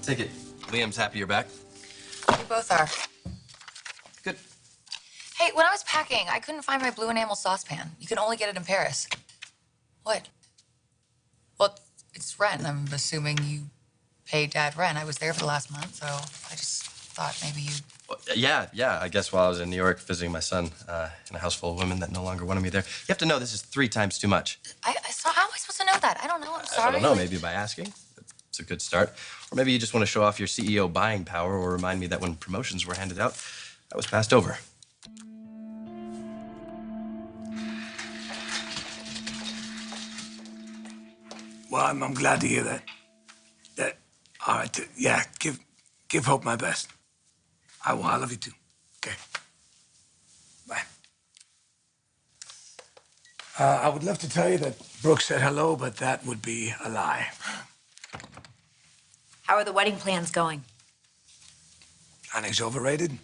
Take it. Liam's happy you're back. We both are. Good. Hey, when I was packing, I couldn't find my blue enamel saucepan. You can only get it in Paris. What? Well, it's rent. I'm assuming you pay Dad rent. I was there for the last month, so I just thought maybe you'd... Well, yeah. I guess while I was in New York visiting my son in a house full of women that no longer wanted me there. You have to know this is 3 times too much. How am I supposed to know that? I don't know. I'm sorry. I don't know. Maybe by asking. It's a good start. Or maybe you just want to show off your CEO buying power or remind me that when promotions were handed out, I was passed over. Well, I'm glad to hear that. All right, yeah, give Hope my best. I love you too. Okay. Bye. I would love to tell you that Brooke said hello, but that would be a lie. How are the wedding plans going? Honey's overrated,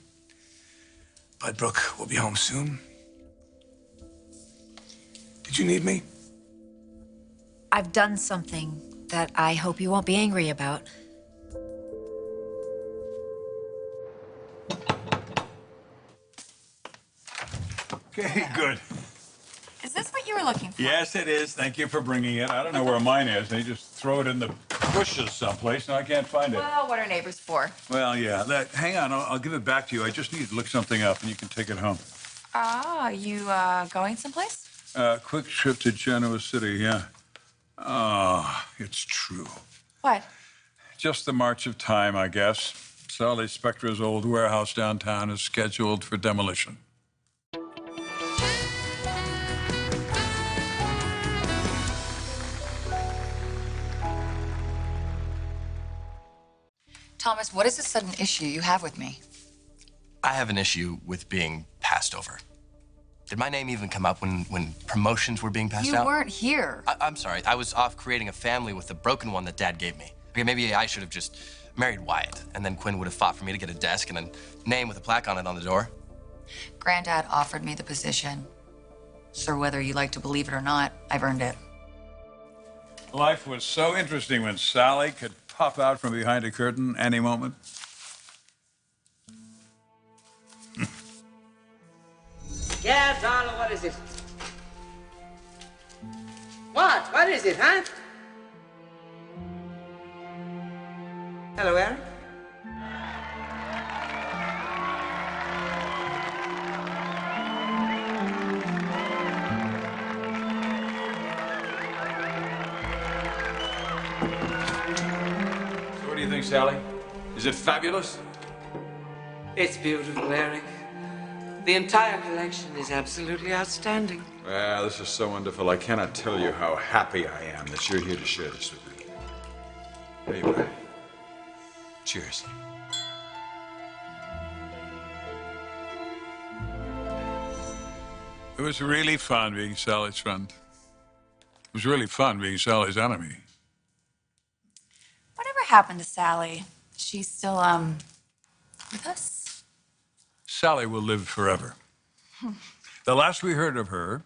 but Brooke will be home soon. Did you need me? I've done something that I hope you won't be angry about. Okay, good. Is this what you were looking for? Yes, it is. Thank you for bringing it. I don't know where mine is. They just throw it in the bushes someplace, and I can't find it. Well, what are neighbors for? Well, yeah. Hang on. I'll give it back to you. I just need to look something up, and you can take it home. You going someplace? Quick trip to Genoa City, yeah. Oh, it's true. What? Just the march of time, I guess. Sally Spectra's old warehouse downtown is scheduled for demolition. Thomas, what is this sudden issue you have with me? I have an issue with being passed over. Did my name even come up when promotions were being passed out? You weren't here. I'm sorry. I was off creating a family with the broken one that Dad gave me. Okay, maybe I should have just married Wyatt, and then Quinn would have fought for me to get a desk and a name with a plaque on it on the door. Granddad offered me the position. So whether you like to believe it or not, I've earned it. Life was so interesting when Sally could pop out from behind a curtain any moment. Yeah, darling, what is it? What? What is it, huh? Hello, Eric? So what do you think, Sally? Is it fabulous? It's beautiful, Eric. The entire collection is absolutely outstanding. Well, this is so wonderful. I cannot tell you how happy I am that you're here to share this with me. Anyway, cheers. It was really fun being Sally's friend. It was really fun being Sally's enemy. Whatever happened to Sally? She's still, with us? Sally will live forever. The last we heard of her,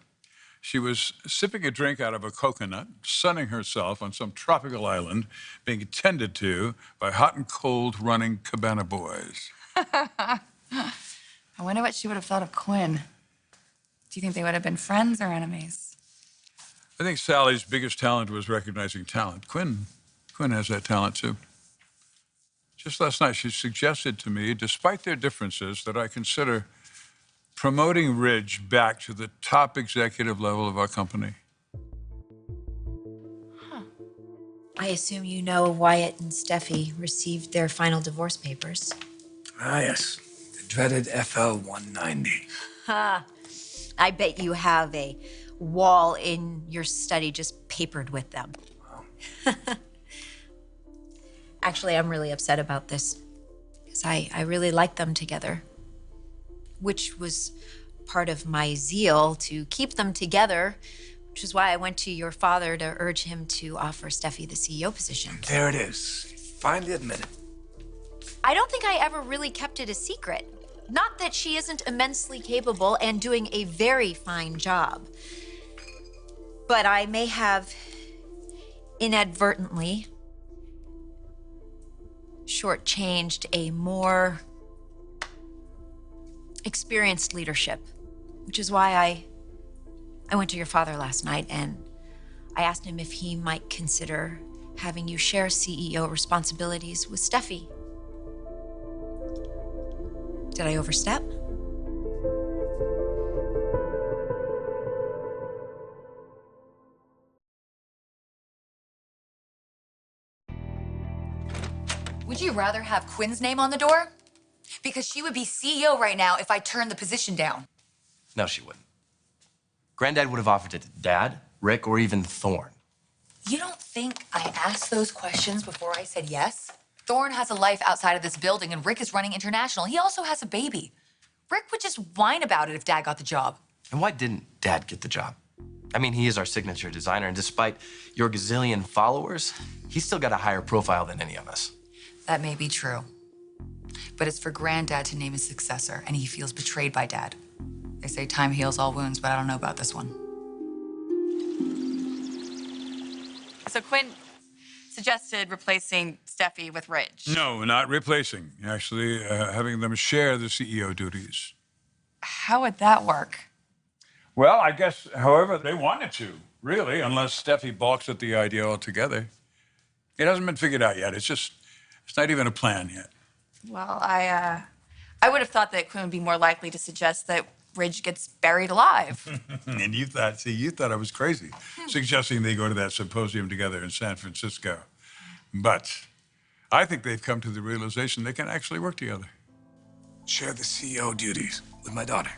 she was sipping a drink out of a coconut, sunning herself on some tropical island, being tended to by hot and cold running cabana boys. I wonder what she would have thought of Quinn. Do you think they would have been friends or enemies? I think Sally's biggest talent was recognizing talent. Quinn has that talent too. Just last night, she suggested to me, despite their differences, that I consider promoting Ridge back to the top executive level of our company. Huh. I assume you know Wyatt and Steffi received their final divorce papers. Ah, yes. The dreaded FL 190. Ha! I bet you have a wall in your study just papered with them. Wow. Actually, I'm really upset about this because I really like them together, which was part of my zeal to keep them together, which is why I went to your father to urge him to offer Steffi the CEO position. There it is. Finally admitted. I don't think I ever really kept it a secret. Not that she isn't immensely capable and doing a very fine job, but I may have inadvertently shortchanged a more experienced leadership, which is why I went to your father last night and I asked him if he might consider having you share CEO responsibilities with Steffi. Did I overstep? Would you rather have Quinn's name on the door? Because she would be CEO right now if I turned the position down. No, she wouldn't. Granddad would have offered it to Dad, Rick, or even Thorne. You don't think I asked those questions before I said yes? Thorne has a life outside of this building, and Rick is running international. He also has a baby. Rick would just whine about it if Dad got the job. And why didn't Dad get the job? I mean, he is our signature designer, and despite your gazillion followers, he's still got a higher profile than any of us. That may be true. But it's for Granddad to name his successor, and he feels betrayed by Dad. They say time heals all wounds, but I don't know about this one. So Quinn suggested replacing Steffi with Ridge. No, not replacing. Actually, having them share the CEO duties. How would that work? Well, I guess however they wanted to, really, unless Steffi balks at the idea altogether. It hasn't been figured out yet. It's not even a plan yet. Well, I would have thought that Quinn would be more likely to suggest that Ridge gets buried alive. And you thought I was crazy, suggesting they go to that symposium together in San Francisco. But I think they've come to the realization they can actually work together. Share the CEO duties with my daughter.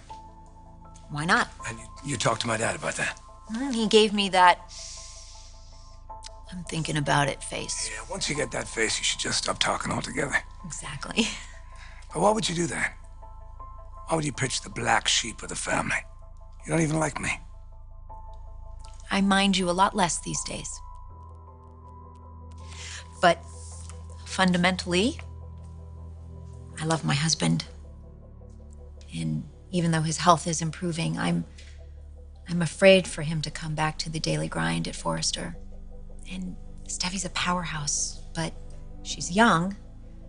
Why not? And you talked to my dad about that. He gave me that I'm thinking about it face. Yeah, once you get that face, you should just stop talking altogether. Exactly. But why would you do that? Why would you pitch the black sheep of the family? You don't even like me. I mind you a lot less these days. But fundamentally, I love my husband. And even though his health is improving, I'm afraid for him to come back to the daily grind at Forrester. And Steffi's a powerhouse, but she's young.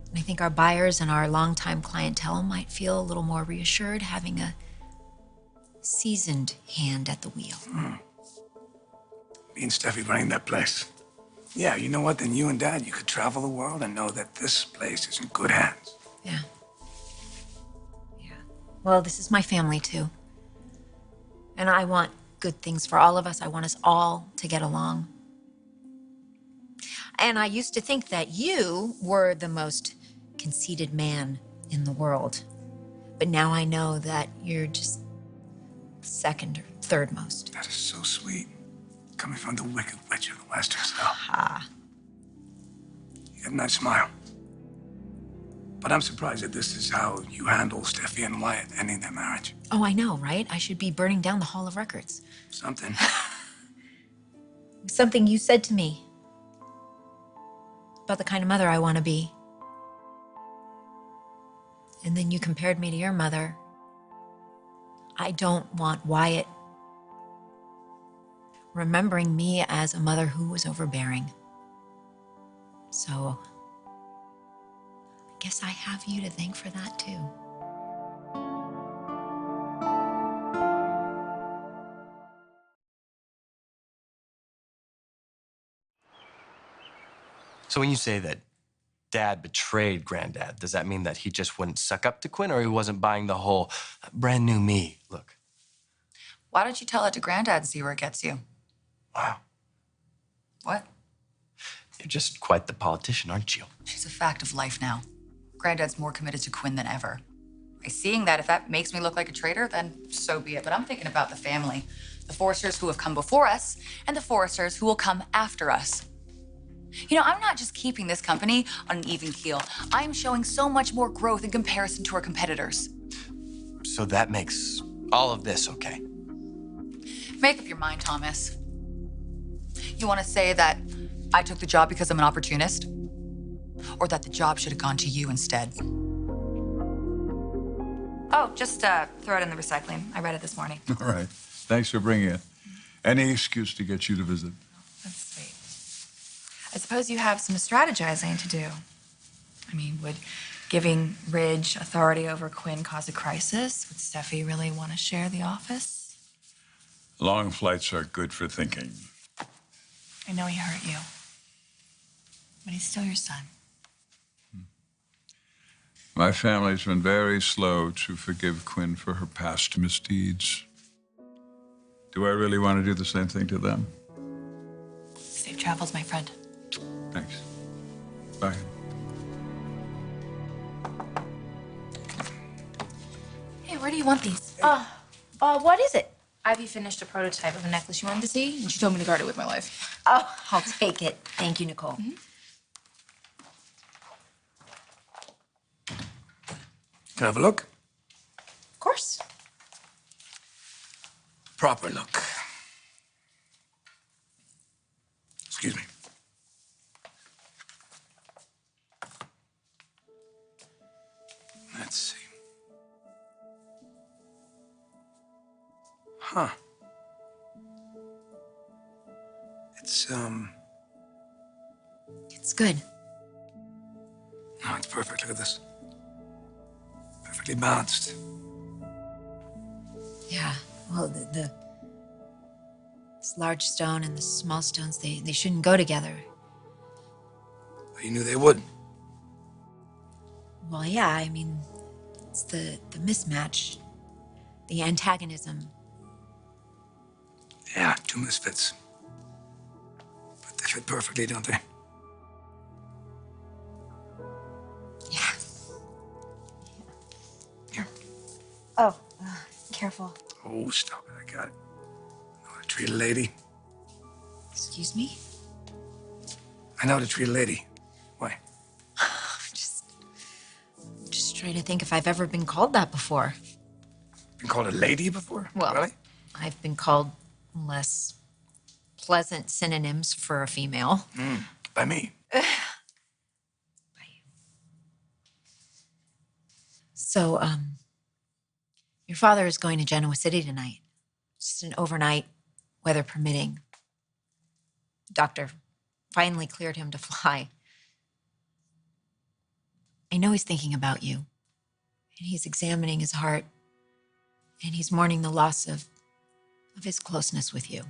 And I think our buyers and our longtime clientele might feel a little more reassured having a seasoned hand at the wheel. Me and Steffi running that place. Yeah, you know what? Then you and Dad, you could travel the world and know that this place is in good hands. Yeah. Yeah. Well, this is my family too. And I want good things for all of us. I want us all to get along. And I used to think that you were the most conceited man in the world. But now I know that you're just second or third most. That is so sweet. Coming from the wicked witch of the West herself. Ah. You have a nice smile. But I'm surprised that this is how you handle Steffi and Wyatt ending their marriage. Oh, I know, right? I should be burning down the Hall of Records. Something. Something you said to me about the kind of mother I want to be. And then you compared me to your mother. I don't want Wyatt remembering me as a mother who was overbearing. So I guess I have you to thank for that too. So when you say that Dad betrayed Granddad, does that mean that he just wouldn't suck up to Quinn, or he wasn't buying the whole brand new me look? Why don't you tell it to Granddad and see where it gets you? Wow. What? You're just quite the politician, aren't you? It's a fact of life now. Granddad's more committed to Quinn than ever. By seeing that, if that makes me look like a traitor, then so be it. But I'm thinking about the family, the Forresters who have come before us, and the Forresters who will come after us. You know, I'm not just keeping this company on an even keel. I'm showing so much more growth in comparison to our competitors. So that makes all of this okay. Make up your mind, Thomas. You want to say that I took the job because I'm an opportunist? Or that the job should have gone to you instead? Oh, just throw it in the recycling. I read it this morning. All right. Thanks for bringing it. Any excuse to get you to visit. That's sweet. I suppose you have some strategizing to do. I mean, would giving Ridge authority over Quinn cause a crisis? Would Steffi really want to share the office? Long flights are good for thinking. I know he hurt you, but he's still your son. My family's been very slow to forgive Quinn for her past misdeeds. Do I really want to do the same thing to them? Safe travels, my friend. Thanks. Bye. Hey, where do you want these? What is it? Ivy finished a prototype of a necklace you wanted to see, and she told me to guard it with my life. Oh, I'll take it. Thank you, Nicole. Can I have a look? Of course. Proper look. Excuse me. Let's see. Huh. It's good. No, it's perfect. Look at this. Perfectly balanced. Yeah. Well, this large stone and the small stones, they shouldn't go together. But you knew they would. Well, yeah, I mean, it's the mismatch, the antagonism. Yeah, two misfits. But they fit perfectly, don't they? Yeah. Here. Oh, careful. Oh, stop it. I got it. Know how to treat a lady. Excuse me? I know how to treat a lady. Why? Just trying to think if I've ever been called that before. Been called a lady before? Well, Really? I've been called less pleasant synonyms for a female. By me. So, your father is going to Genoa City tonight. Just an overnight, weather permitting. Doctor finally cleared him to fly. I know he's thinking about you, and he's examining his heart, and he's mourning the loss of his closeness with you.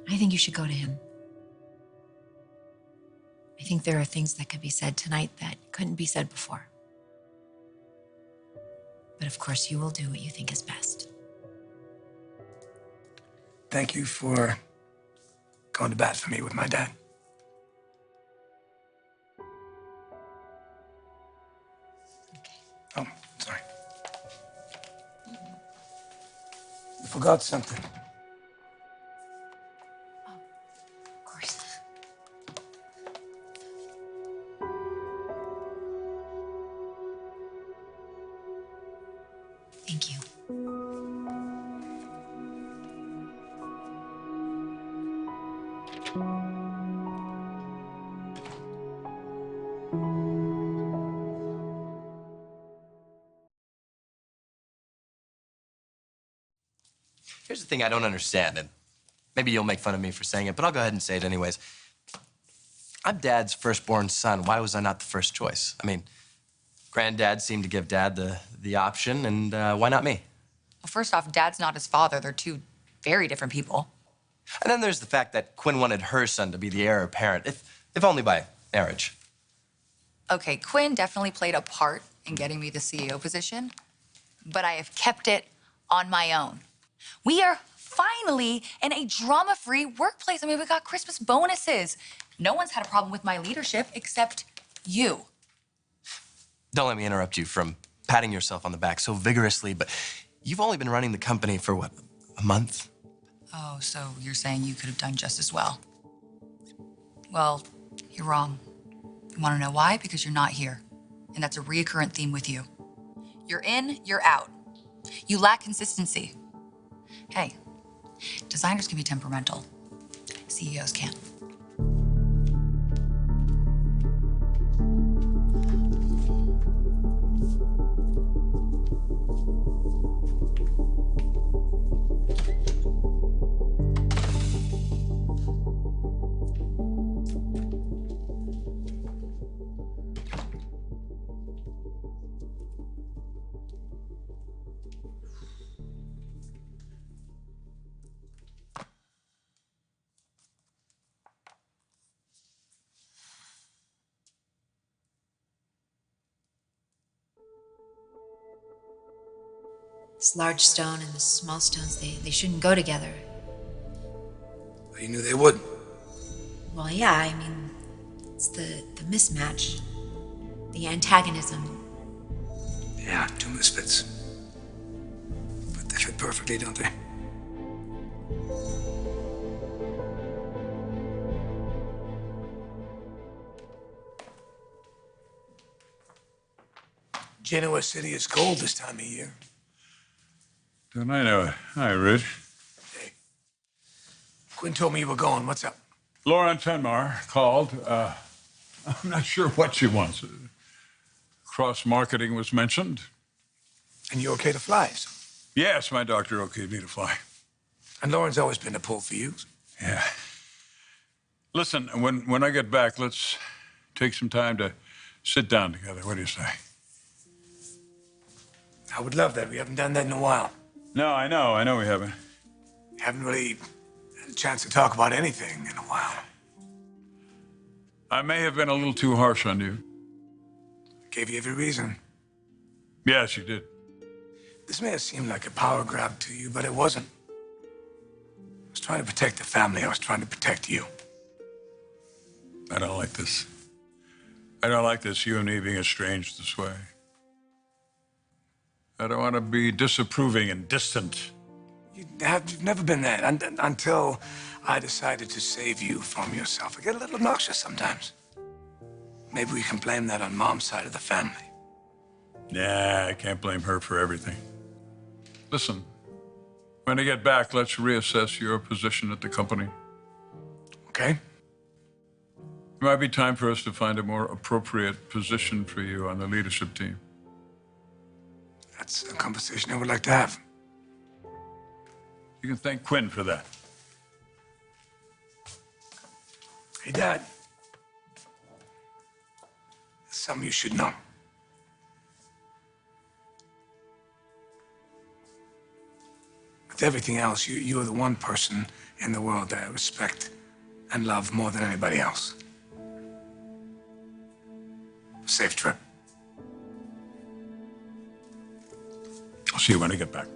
I think you should go to him. I think there are things that could be said tonight that couldn't be said before. But of course, you will do what you think is best. Thank you for going to bat for me with my dad. Oh, sorry. You forgot something. Of course. Thank you. Here's the thing I don't understand, and maybe you'll make fun of me for saying it, but I'll go ahead and say it anyways. I'm Dad's firstborn son. Why was I not the first choice? I mean, Granddad seemed to give Dad the option, and why not me? Well, first off, Dad's not his father. They're two very different people. And then there's the fact that Quinn wanted her son to be the heir apparent, if only by marriage. Okay, Quinn definitely played a part in getting me the CEO position, but I have kept it on my own. We are finally in a drama-free workplace. I mean, we got Christmas bonuses. No one's had a problem with my leadership except you. Don't let me interrupt you from patting yourself on the back so vigorously, but you've only been running the company for, what, a month? Oh, so you're saying you could have done just as well? Well, you're wrong. You want to know why? Because you're not here. And that's a reoccurrent theme with you. You're in, you're out. You lack consistency. Hey, designers can be temperamental. CEOs can't. This large stone and the small stones, they shouldn't go together. You knew they would. Well, yeah, I mean, it's the mismatch, the antagonism. Yeah, two misfits. But they fit perfectly, don't they? Genoa City is cold this time of year. Don't I know it? Hi, Rich. Hey. Quinn told me you were going. What's up? Lauren Tenmar called. I'm not sure what she wants. Cross-marketing was mentioned. And you okay to fly? So. Yes, my doctor okayed me to fly. And Lauren's always been a pull for you. Yeah. Listen, when I get back, let's take some time to sit down together. What do you say? I would love that. We haven't done that in a while. No, I know we haven't. Haven't really had a chance to talk about anything in a while. I may have been a little too harsh on you. Gave you every reason. Yes, you did. This may have seemed like a power grab to you, but it wasn't. I was trying to protect the family. I was trying to protect you. I don't like this. I don't like this, you and me being estranged this way. I don't want to be disapproving and distant. You've never been that until I decided to save you from yourself. I get a little obnoxious sometimes. Maybe we can blame that on Mom's side of the family. Nah, I can't blame her for everything. Listen, when I get back, let's reassess your position at the company. Okay? It might be time for us to find a more appropriate position for you on the leadership team. That's a conversation I would like to have. You can thank Quinn for that. Hey, Dad. There's something you should know. With everything else, you are the one person in the world that I respect and love more than anybody else. Safe trip. I'll see you when I get back.